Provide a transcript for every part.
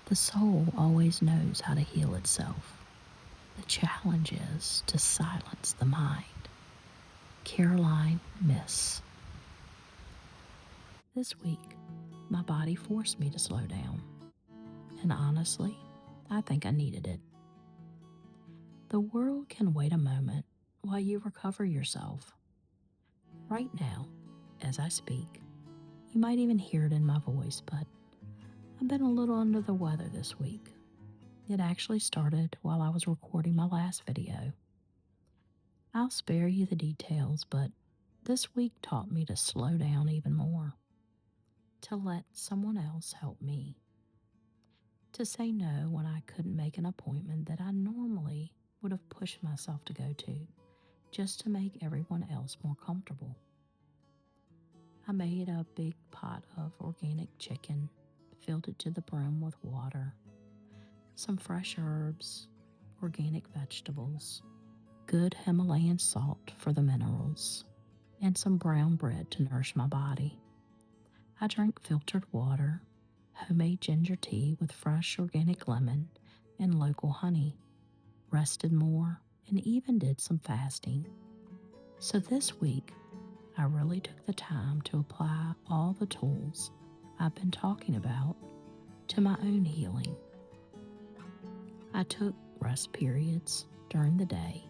The soul always knows how to heal itself. The challenge is to silence the mind. Caroline Miss. This week, my body forced me to slow down. And honestly, I think I needed it. The world can wait a moment while you recover yourself. Right now, as I speak, you might even hear it in my voice, but I've been a little under the weather this week. It actually started while I was recording my last video. I'll spare you the details, but this week taught me to slow down even more, to let someone else help me, to say no when I couldn't make an appointment that I normally would have pushed myself to go to, just to make everyone else more comfortable. I made a big pot of organic chicken, filled it to the brim with water, some fresh herbs, organic vegetables, good Himalayan salt for the minerals, and some brown bread to nourish my body. I drank filtered water, homemade ginger tea with fresh organic lemon and local honey, rested more, and even did some fasting. So this week, I really took the time to apply all the tools I've been talking about to my own healing. I took rest periods during the day.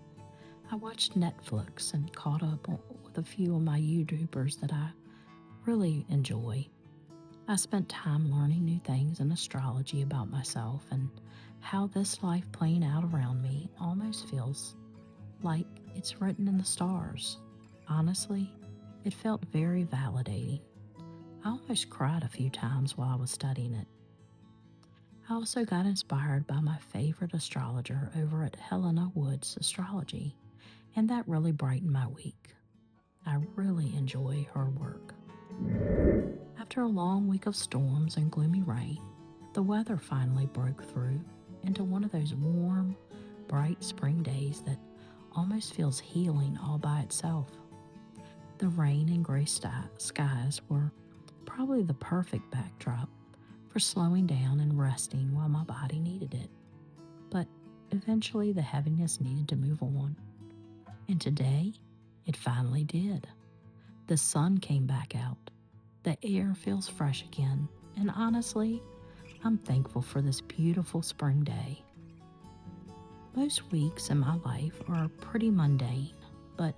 I watched Netflix and caught up with a few of my YouTubers that I really enjoy. I spent time learning new things in astrology about myself and how this life playing out around me almost feels like it's written in the stars. Honestly, it felt very validating. I almost cried a few times while I was studying it. I also got inspired by my favorite astrologer over at Helena Woods Astrology, and that really brightened my week. I really enjoy her work. After a long week of storms and gloomy rain, the weather finally broke through into one of those warm, bright spring days that almost feels healing all by itself. The rain and gray skies were probably the perfect backdrop for slowing down and resting while my body needed it. But eventually the heaviness needed to move on. And today, it finally did. The sun came back out. The air feels fresh again. And honestly, I'm thankful for this beautiful spring day. Most weeks in my life are pretty mundane, but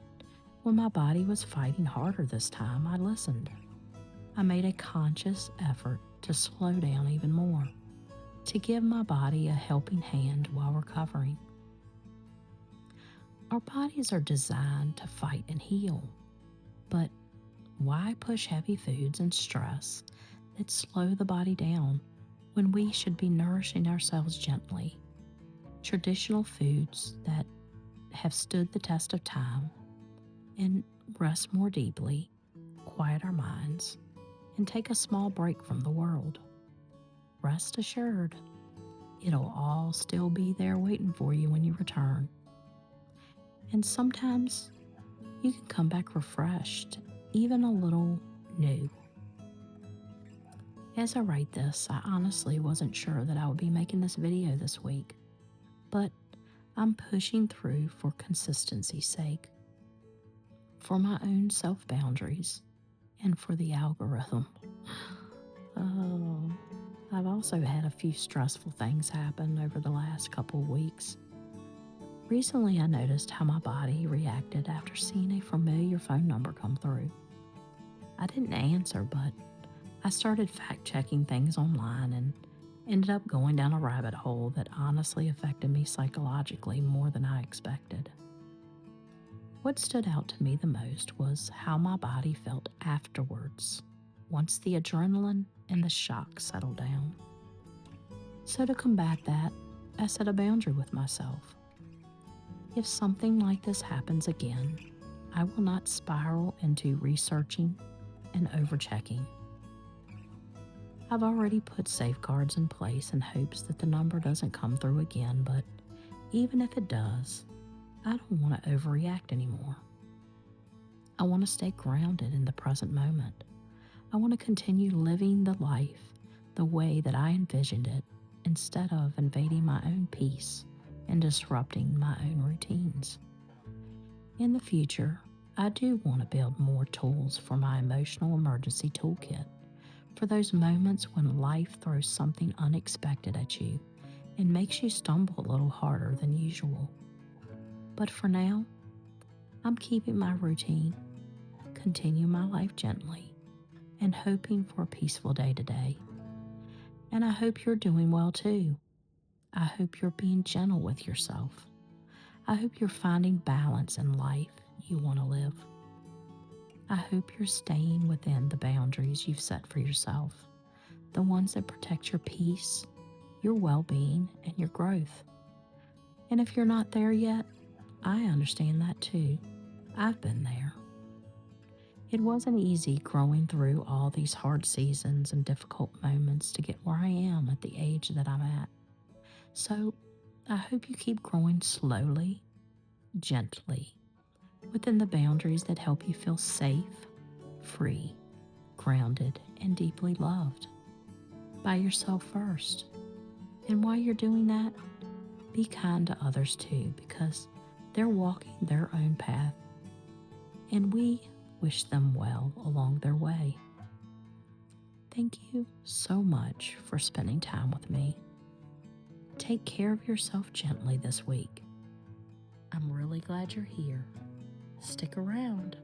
when my body was fighting harder this time, I listened. I made a conscious effort to slow down even more, to give my body a helping hand while recovering. Our bodies are designed to fight and heal, but why push heavy foods and stress that slow the body down when we should be nourishing ourselves gently? Traditional foods that have stood the test of time and rest more deeply, quiet our minds, and take a small break from the world. Rest assured, it'll all still be there waiting for you when you return. And sometimes you can come back refreshed, even a little new. As I write this, I honestly wasn't sure that I would be making this video this week, but I'm pushing through for consistency's sake, for my own self-boundaries, and for the algorithm. Oh, I've also had a few stressful things happen over the last couple of weeks. Recently, I noticed how my body reacted after seeing a familiar phone number come through. I didn't answer, but I started fact-checking things online and ended up going down a rabbit hole that honestly affected me psychologically more than I expected. What stood out to me the most was how my body felt afterwards, once the adrenaline and the shock settled down. So to combat that, I set a boundary with myself. If something like this happens again, I will not spiral into researching and overchecking. I've already put safeguards in place in hopes that the number doesn't come through again, but even if it does, I don't want to overreact anymore. I want to stay grounded in the present moment. I want to continue living the life the way that I envisioned it instead of invading my own peace and disrupting my own routines. In the future, I do want to build more tools for my emotional emergency toolkit for those moments when life throws something unexpected at you and makes you stumble a little harder than usual. But for now, I'm keeping my routine, continuing my life gently, and hoping for a peaceful day today. And I hope you're doing well too. I hope you're being gentle with yourself. I hope you're finding balance in life you want to live. I hope you're staying within the boundaries you've set for yourself, the ones that protect your peace, your well being, and your growth. And if you're not there yet, I understand that too. I've been there. It wasn't easy growing through all these hard seasons and difficult moments to get where I am at the age that I'm at. So I hope you keep growing slowly, gently, within the boundaries that help you feel safe, free, grounded, and deeply loved by yourself first. And while you're doing that, be kind to others too, because they're walking their own path, and we wish them well along their way. Thank you so much for spending time with me. Take care of yourself gently this week. I'm really glad you're here. Stick around.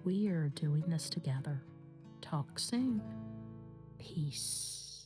We are doing this together. Talk soon. Peace.